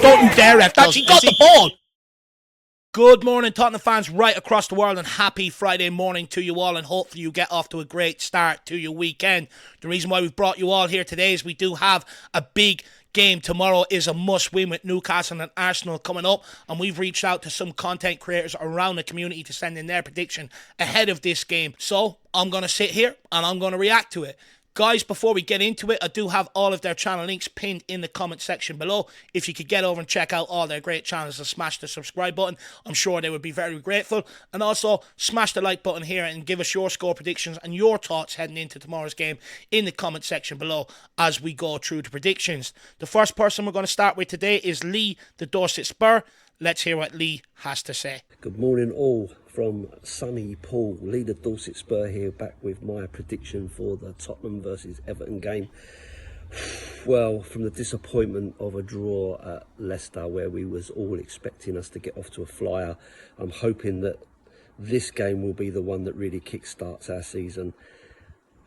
Don't you dare, ref. That she got the ball. Good morning, Tottenham fans right across the world, and happy Friday morning to you all, and hopefully you get off to a great start to your weekend. The reason why we've brought you all here today is we do have a big game tomorrow. Is a must-win with Newcastle and Arsenal coming up, and we've reached out to some content creators around the community to send in their prediction ahead of this game. So I'm going to sit here and I'm going to react to it. Guys, before we get into it, I do have all of their channel links pinned in the comment section below. If you could get over and check out all their great channels and smash the subscribe button, I'm sure they would be very grateful. And also, smash the like button here and give us your score predictions and your thoughts heading into tomorrow's game in the comment section below as we go through the predictions. The first person we're going to start with today is Lee, the Dorset Spur. Let's hear what Lee has to say. Good morning all from sunny Poole. Lee the Dorset Spur here, back with my prediction for the Tottenham versus Everton game. Well, from the disappointment of a draw at Leicester, where we was all expecting us to get off to a flyer, I'm hoping that this game will be the one that really kick-starts our season.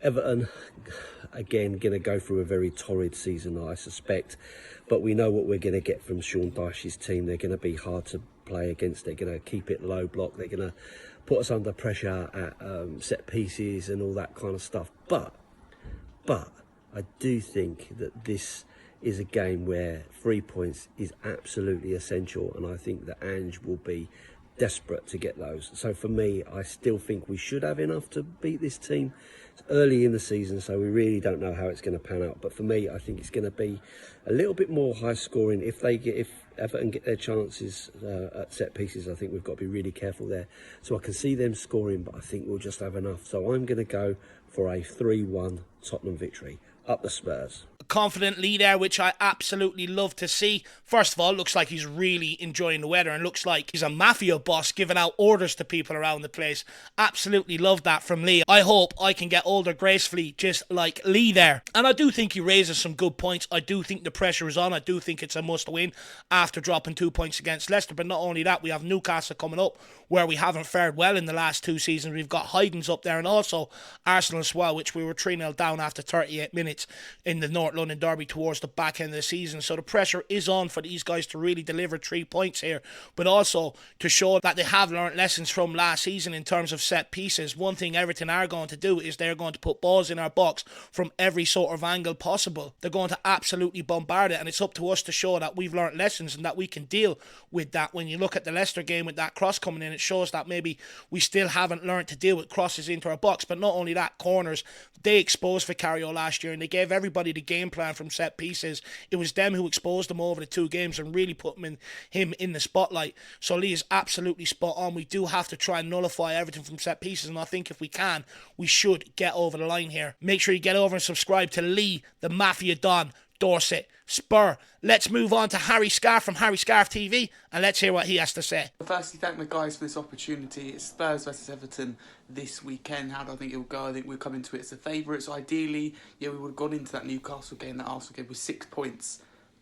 Everton, again, going to go through a very torrid season, I suspect. But we know what we're going to get from Sean Dyche's team. They're going to be hard to play against. They're going to keep it low block. They're going to put us under pressure at set pieces and all that kind of stuff. But I do think that this is a game where 3 points is absolutely essential. And I think that Ange will be desperate to get those. So for me, I still think we should have enough to beat this team. It's early in the season, so we really don't know how it's going to pan out. But for me, I think it's going to be a little bit more high scoring. If Everton get their chances at set pieces, I think we've got to be really careful there. So I can see them scoring, but I think we'll just have enough. So I'm going to go for a 3-1 Tottenham victory. Up the Spurs. Confident lead there, which I absolutely love to see. First of all, looks like he's really enjoying the weather and looks like he's a mafia boss giving out orders to people around the place. Absolutely love that from Lee. I hope I can get older gracefully just like Lee there. And I do think he raises some good points. I do think the pressure is on. I do think it's a must win after dropping 2 points against Leicester. But not only that, we have Newcastle coming up where we haven't fared well in the last 2 seasons. We've got Hydens up there and also Arsenal as well, which we were 3-0 down after 38 minutes in the North London derby towards the back end of the season. So the pressure is on for these guys to really deliver 3 points here, but also to show that they have learned lessons from last season in terms of set pieces. One thing Everton are going to do is they're going to put balls in our box from every sort of angle possible. They're going to absolutely bombard it, and it's up to us to show that we've learned lessons and that we can deal with that. When you look at the Leicester game with that cross coming in, it shows that maybe we still haven't learned to deal with crosses into our box. But not only that, corners, they exposed Vicario last year and they gave everybody the game plan from set pieces. It was them who exposed them over the 2 games and really put him in the spotlight. So Lee is absolutely spot on. We do have to try and nullify everything from set pieces, and I think if we can, we should get over the line here. Make sure you get over and subscribe to Lee, the Mafia Don, Dorset Spur. Let's move on to Harry Scarf from Harry Scarf TV, and let's hear what he has to say. Firstly, thank the guys for this opportunity. It's Spurs versus Everton this weekend. How do I think it'll go? I think we'll come into it as the favourites. Ideally, yeah, we would have gone into that Newcastle game, that Arsenal game, with 6 points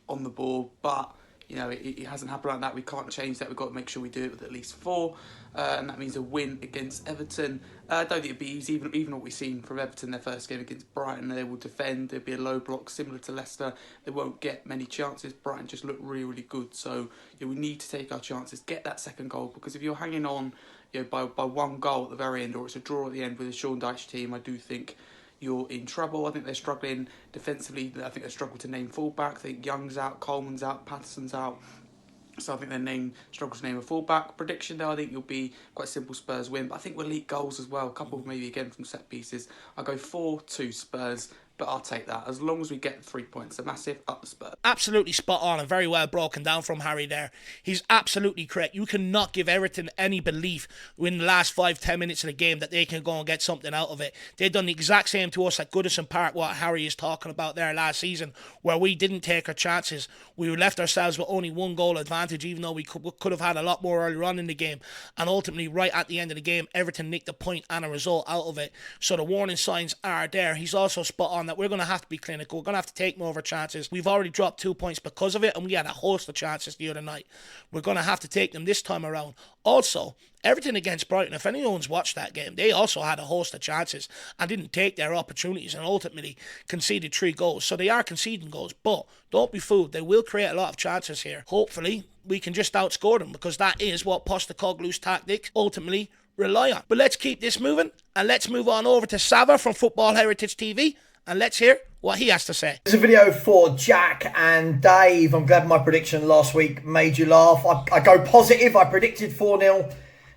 on the board, but you know, it hasn't happened like that. We can't change that. We've got to make sure we do it with at least 4, and that means a win against Everton. I don't think it'd be easy. Even what we've seen from Everton, their first game against Brighton, they will defend. There'll be a low block similar to Leicester. They won't get many chances. Brighton just look really, really good. So yeah, we need to take our chances, get that second goal, because if you're hanging on, you know, by 1 goal at the very end, or it's a draw at the end with a Sean Dyche team, I do think you're in trouble. I think they're struggling defensively. I think they struggle to name fullback. I think Young's out, Coleman's out, Patterson's out. So I think they struggle to name a fullback. Prediction though, I think you'll be quite simple Spurs win. But I think we'll leak goals as well. A couple maybe again from set pieces. I'll go 4-2 Spurs. But I'll take that. As long as we get 3 points, a massive up the Spurs. Absolutely spot on and very well broken down from Harry there. He's absolutely correct. You cannot give Everton any belief in the last 5-10 minutes of the game that they can go and get something out of it. They've done the exact same to us at Goodison Park, what Harry is talking about there last season, where we didn't take our chances. We left ourselves with only 1 goal advantage, even though we could have had a lot more earlier on in the game. And ultimately, right at the end of the game, Everton nicked a point and a result out of it. So the warning signs are there. He's also spot on on that we're going to have to be clinical. We're going to have to take more of our chances. We've already dropped 2 points because of it, and we had a host of chances the other night. We're going to have to take them this time around. Also, Everton against Brighton, if anyone's watched that game, they also had a host of chances and didn't take their opportunities and ultimately conceded 3 goals. So they are conceding goals, but don't be fooled. They will create a lot of chances here. Hopefully, we can just outscore them, because that is what Postecoglou's tactics ultimately rely on. But let's keep this moving, and let's move on over to Sava from Football Heritage TV, and let's hear what he has to say. There's a video for Jack and Dave. I'm glad my prediction last week made you laugh. I go positive. I predicted 4-0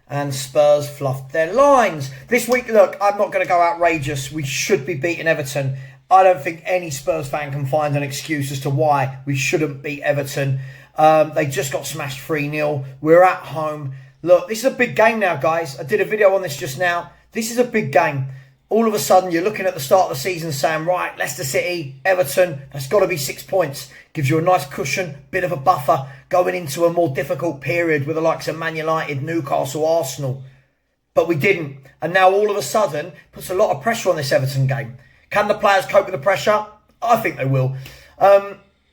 and Spurs fluffed their lines. This week, look, I'm not going to go outrageous. We should be beating Everton. I don't think any Spurs fan can find an excuse as to why we shouldn't beat Everton. They just got smashed 3-0. We're at home. Look, this is a big game now, guys. I did a video on this just now. This is a big game. All of a sudden, you're looking at the start of the season saying, right, Leicester City, Everton, that's got to be 6 points. Gives you a nice cushion, bit of a buffer, going into a more difficult period with the likes of Man United, Newcastle, Arsenal. But we didn't. And now all of a sudden, puts a lot of pressure on this Everton game. Can the players cope with the pressure? I think they will.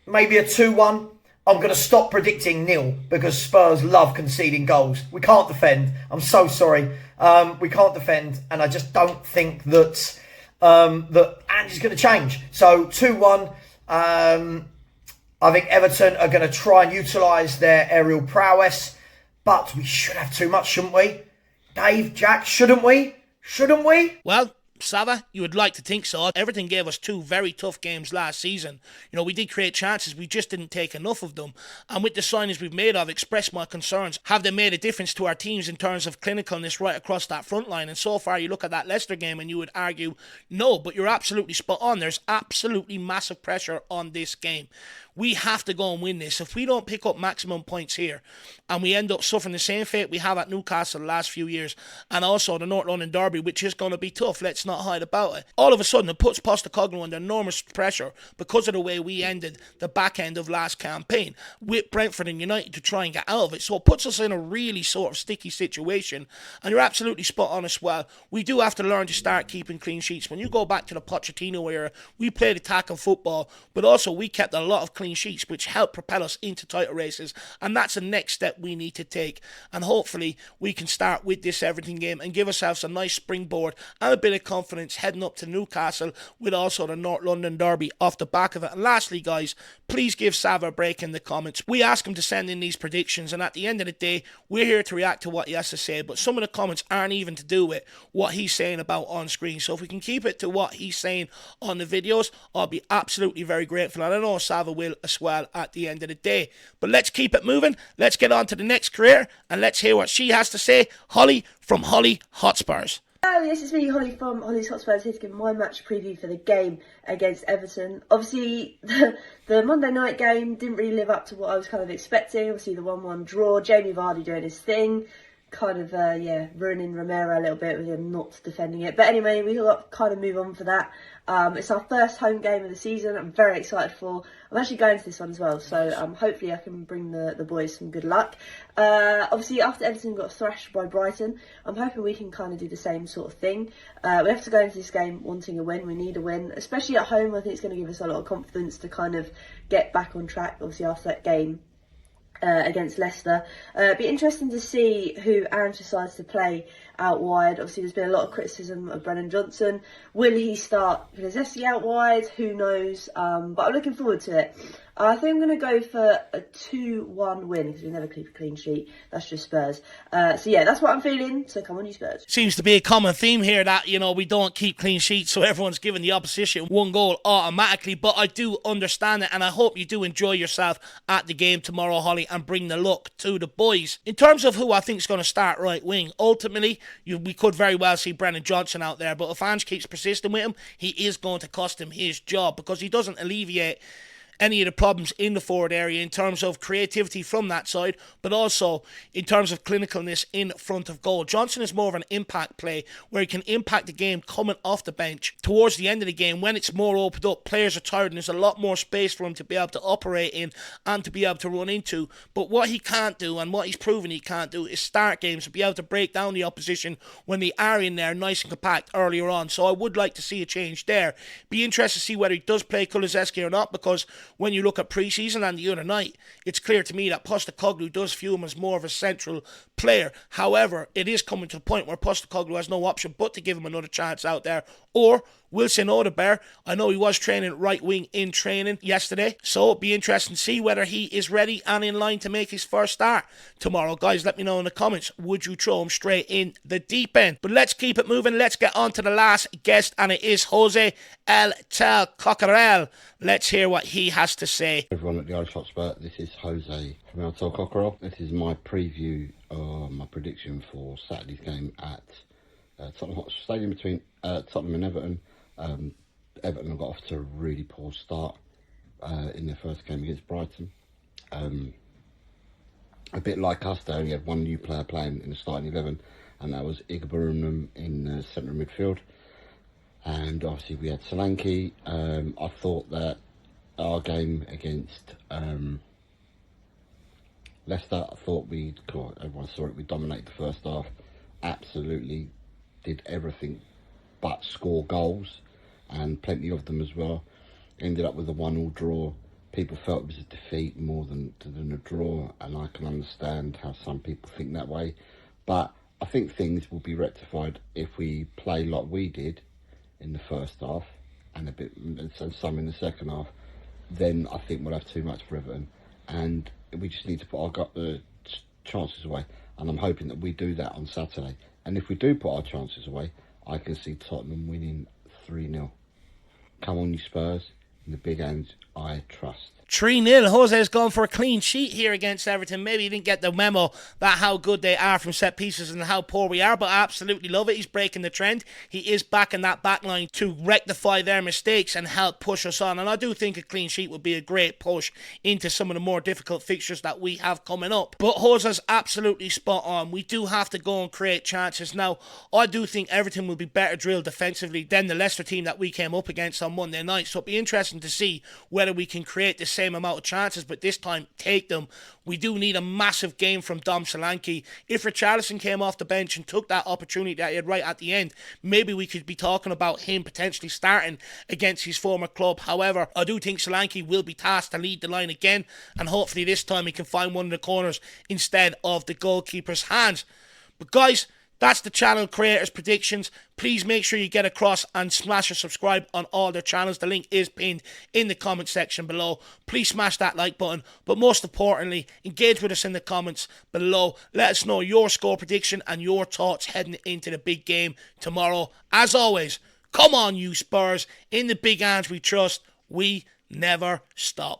Maybe a 2-1. I'm going to stop predicting nil because Spurs love conceding goals. We can't defend. I'm so sorry. We can't defend, and I just don't think that that Andy's going to change. So 2-1. I think Everton are going to try and utilise their aerial prowess, but we should have too much, shouldn't we? Dave, Jack, shouldn't we? Shouldn't we? Well, Sava, you would like to think so. Everton gave us 2 very tough games last season. You know, we did create chances, we just didn't take enough of them. And with the signings we've made, I've expressed my concerns. Have they made a difference to our teams in terms of clinicalness right across that front line? And so far, you look at that Leicester game and you would argue no, but you're absolutely spot on. There's absolutely massive pressure on this game. We have to go and win this. If we don't pick up maximum points here and we end up suffering the same fate we have at Newcastle the last few years, and also the North London derby, which is going to be tough, let's not hide about it. All of a sudden, it puts Postecoglou under enormous pressure because of the way we ended the back end of last campaign with Brentford and United to try and get out of it. So it puts us in a really sort of sticky situation. And you're absolutely spot on as well. We do have to learn to start keeping clean sheets. When you go back to the Pochettino era, we played attacking football, but also we kept a lot of clean sheets, which helped propel us into title races. And that's the next step we need to take. And hopefully we can start with this Everton game and give ourselves a nice springboard and a bit of confidence heading up to Newcastle with also the North London derby off the back of it. And lastly, guys, please give Sava a break in the comments. We ask him to send in these predictions, and at the end of the day, we're here to react to what he has to say, but some of the comments aren't even to do with what he's saying about on screen. So if we can keep it to what he's saying on the videos, I'll be absolutely very grateful, and I know Sava will as well at the end of the day. But let's keep it moving. Let's get on to the next career, and let's hear what she has to say. Holly from IrishHotspur. Hello, this is me, Holly from IrishHotspur, here to give my match preview for the game against Everton. Obviously, the Monday night game didn't really live up to what I was kind of expecting. Obviously, the 1-1 draw, Jamie Vardy doing his thing, kind of, ruining Romero a little bit with him not defending it. But anyway, we got to kind of move on for that. It's our first home game of the season. I'm very excited for. I'm actually going to this one as well, so hopefully I can bring the boys some good luck. Obviously, after Everton got thrashed by Brighton, I'm hoping we can kind of do the same sort of thing. We have to go into this game wanting a win. We need a win, especially at home. I think it's going to give us a lot of confidence to kind of get back on track, obviously, after that game against Leicester. It'd be interesting to see who Aaron decides to play out wide. Obviously, there's been a lot of criticism of Brennan Johnson. Will he start Kulusevski out wide? Who knows? But I'm looking forward to it. I think I'm going to go for a 2-1 win because we never keep a clean sheet. That's just Spurs. So yeah, that's what I'm feeling. So come on, you Spurs. Seems to be a common theme here that, you know, we don't keep clean sheets, so everyone's giving the opposition 1 goal automatically. But I do understand it, and I hope you do enjoy yourself at the game tomorrow, Holly, and bring the luck to the boys. In terms of who I think is going to start right wing, ultimately, we could very well see Brennan Johnson out there. But if Ange keeps persisting with him, he is going to cost him his job because he doesn't alleviate any of the problems in the forward area in terms of creativity from that side, but also in terms of clinicalness in front of goal. Johnson is more of an impact play where he can impact the game coming off the bench. Towards the end of the game, when it's more opened up, players are tired and there's a lot more space for him to be able to operate in and to be able to run into. But what he can't do, and what he's proven he can't do, is start games and be able to break down the opposition when they are in there nice and compact earlier on. So I would like to see a change there. Be interested to see whether he does play Kulusevski or not, because when you look at pre-season and the other night, it's clear to me that Postecoglou does view him as more of a central player. However, it is coming to the point where Postecoglou has no option but to give him another chance out there. Or Wilson Odegaard, I know he was training right wing in training yesterday, so it'll be interesting to see whether he is ready and in line to make his first start tomorrow. Guys, let me know in the comments, would you throw him straight in the deep end? But let's keep it moving. Let's get on to the last guest, and it is Jose El Tel Coquerel. Let's hear what he has to say. Everyone at the Irish Hotspur, this is Jose from El Tel Coquerel. This is my preview, my prediction for Saturday's game at Tottenham Hotspur Stadium between Tottenham and Everton. Everton got off to a really poor start in their first game against Brighton. A bit like us, they only had one new player playing in the starting 11, and that was Igbounam in centre midfield. And obviously we had Solanke. I thought that our game against Leicester, I thought everyone saw it, we dominated the first half, absolutely did everything but score goals, and plenty of them as well. Ended up with a 1-1 draw. People felt it was a defeat more than a draw, and I can understand how some people think that way. But I think things will be rectified if we play like we did in the first half and some in the second half. Then I think we'll have too much for Everton, and we just need to put our chances away. And I'm hoping that we do that on Saturday. And if we do put our chances away, I can see Tottenham winning 3-0. Come on, you Spurs. In the big hands, I trust. 3-0. Jose's gone for a clean sheet here against Everton. Maybe he didn't get the memo that how good they are from set pieces and how poor we are, but I absolutely love it. He's breaking the trend. He is back in that back line to rectify their mistakes and help push us on. And I do think a clean sheet would be a great push into some of the more difficult fixtures that we have coming up. But Jose's absolutely spot on. We do have to go and create chances. Now, I do think Everton will be better drilled defensively than the Leicester team that we came up against on Monday night. So it'll be interesting to see whether we can create the same amount of chances, but this time take them. We do need a massive game from Dom Solanke. If Richarlison came off the bench and took that opportunity that he had right at the end, maybe we could be talking about him potentially starting against his former club. However, I do think Solanke will be tasked to lead the line again, and hopefully this time he can find one of the corners instead of the goalkeeper's hands. But guys, that's the channel creators' predictions. Please make sure you get across and smash or subscribe on all their channels. The link is pinned in the comment section below. Please smash that like button. But most importantly, engage with us in the comments below. Let us know your score prediction and your thoughts heading into the big game tomorrow. As always, come on you Spurs. In the big hands we trust. We never stop.